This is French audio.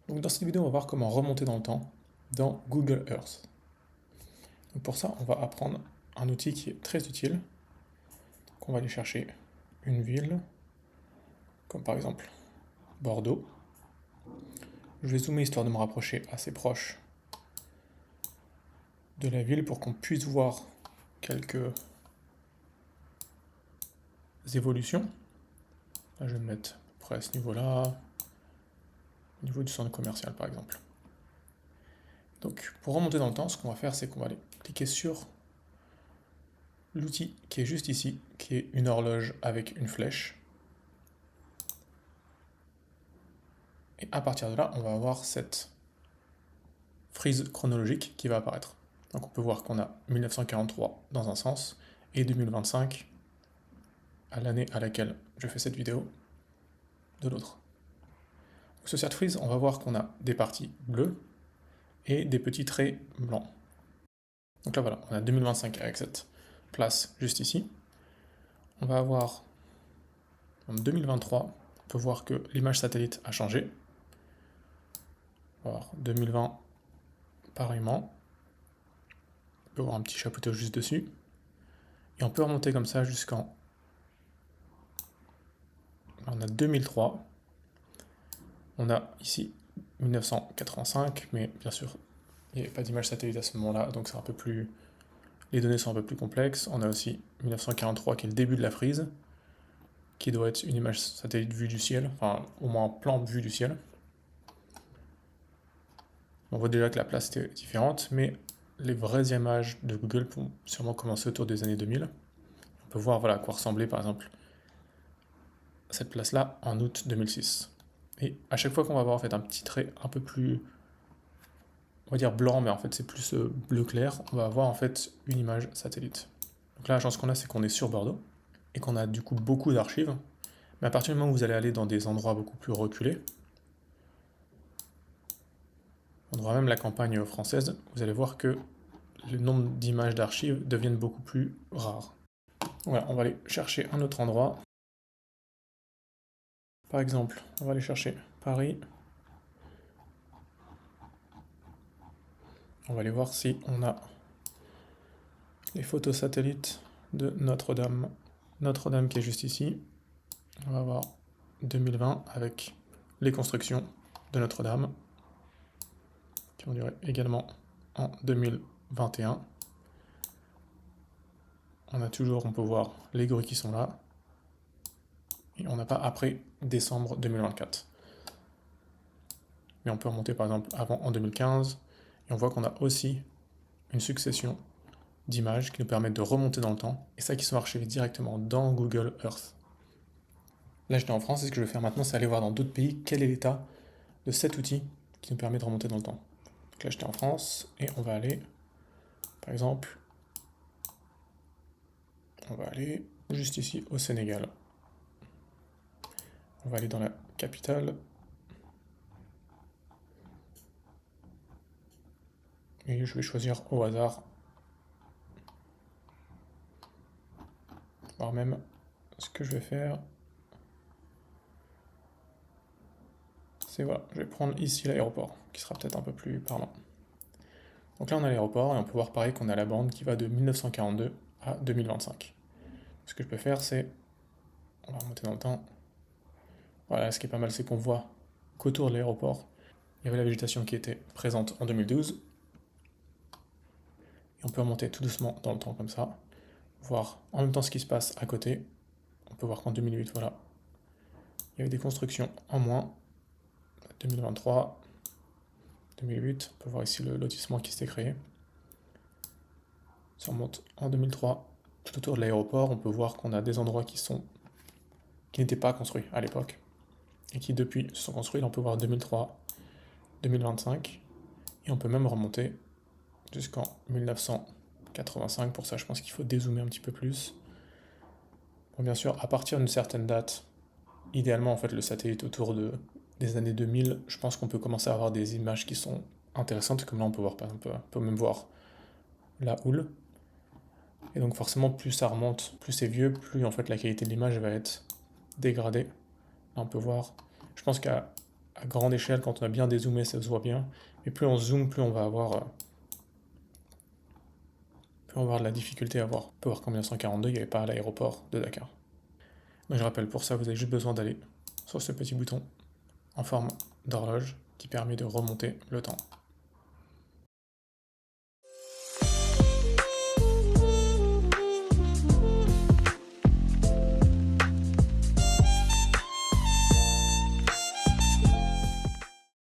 Donc dans cette vidéo, on va voir comment remonter dans le temps dans Google Earth. Donc pour ça, on va apprendre un outil qui est très utile. Donc on va aller chercher une ville, comme par exemple Bordeaux. Je vais zoomer histoire de me rapprocher assez proche de la ville pour qu'on puisse voir quelques évolutions. Là, je vais me mettre à peu près à ce niveau-là, au niveau du centre commercial par exemple. Donc pour remonter dans le temps, ce qu'on va faire, c'est qu'on va aller cliquer sur l'outil qui est juste ici, qui est une horloge avec une flèche. Et à partir de là, on va avoir cette frise chronologique qui va apparaître. Donc on peut voir qu'on a 1943 dans un sens et 2025 à l'année à laquelle je fais cette vidéo de l'autre. Sur cette frise, on va voir qu'on a des parties bleues et des petits traits blancs. Donc là voilà, on a 2025 avec cette place juste ici. On va avoir en 2023, on peut voir que l'image satellite a changé. On va voir 2020 pareillement. On peut voir un petit chapeautage juste dessus. Et on peut remonter comme ça jusqu'en... On a 2003. On a ici 1985, mais bien sûr, il n'y avait pas d'image satellite à ce moment-là, donc c'est un peu plus... Les données sont un peu plus complexes. On a aussi 1943 qui est le début de la frise, qui doit être une image satellite vue du ciel, enfin au moins un plan vue du ciel. On voit déjà que la place était différente, mais les vraies images de Google vont sûrement commencer autour des années 2000. On peut voir voilà, à quoi ressemblait par exemple cette place-là en août 2006. Et à chaque fois qu'on va avoir en fait un petit trait un peu plus, on va dire blanc, mais en fait c'est plus bleu clair, on va avoir en fait une image satellite. Donc là, la chance qu'on a, c'est qu'on est sur Bordeaux et qu'on a du coup beaucoup d'archives. Mais à partir du moment où vous allez aller dans des endroits beaucoup plus reculés, on aura même la campagne française, vous allez voir que le nombre d'images d'archives deviennent beaucoup plus rares. Voilà, on va aller chercher un autre endroit. Par exemple, on va aller chercher Paris. On va aller voir si on a les photos satellites de Notre-Dame. Notre-Dame qui est juste ici. On va voir 2020 avec les constructions de Notre-Dame qui vont durer également en 2021. On a toujours, on peut voir les grues qui sont là. Et on n'a pas après décembre 2024. Mais on peut remonter par exemple avant en 2015. Et on voit qu'on a aussi une succession d'images qui nous permettent de remonter dans le temps. Et ça qui sont archivées directement dans Google Earth. Là j'étais en France et ce que je vais faire maintenant c'est aller voir dans d'autres pays quel est l'état de cet outil qui nous permet de remonter dans le temps. Donc là j'étais en France et on va aller, par exemple, on va aller juste ici au Sénégal. On va aller dans la capitale. Et je vais choisir au hasard. Voire même ce que je vais faire, c'est voilà, je vais prendre ici l'aéroport, qui sera peut-être un peu plus parlant. Donc là on a l'aéroport et on peut voir pareil qu'on a la bande qui va de 1942 à 2025. Ce que je peux faire c'est, on va remonter dans le temps. Voilà, ce qui est pas mal c'est qu'on voit qu'autour de l'aéroport, il y avait la végétation qui était présente en 2012. Et on peut remonter tout doucement dans le temps comme ça, voir en même temps ce qui se passe à côté. On peut voir qu'en 2008, voilà, il y avait des constructions en moins. 2023, 2008, on peut voir ici le lotissement qui s'était créé. Si on remonte en 2003, tout autour de l'aéroport, on peut voir qu'on a des endroits qui n'étaient pas construits à l'époque et qui depuis se sont construits. Là, on peut voir 2003, 2025 et on peut même remonter jusqu'en 1985. Pour ça, je pense qu'il faut dézoomer un petit peu plus. Bon, bien sûr, à partir d'une certaine date, idéalement, en fait, le satellite autour des années 2000, je pense qu'on peut commencer à avoir des images qui sont intéressantes, comme là, on peut voir, par exemple, on peut même voir la houle. Et donc forcément, plus ça remonte, plus c'est vieux, plus en fait la qualité de l'image va être dégradée. Là, on peut voir, je pense qu'à à grande échelle, quand on a bien dézoomé, ça se voit bien. Mais plus on zoome, plus on va avoir de la difficulté à voir. On peut voir qu'en 1942, il n'y avait pas l'aéroport de Dakar. Donc je rappelle, pour ça, vous avez juste besoin d'aller sur ce petit bouton en forme d'horloge qui permet de remonter le temps.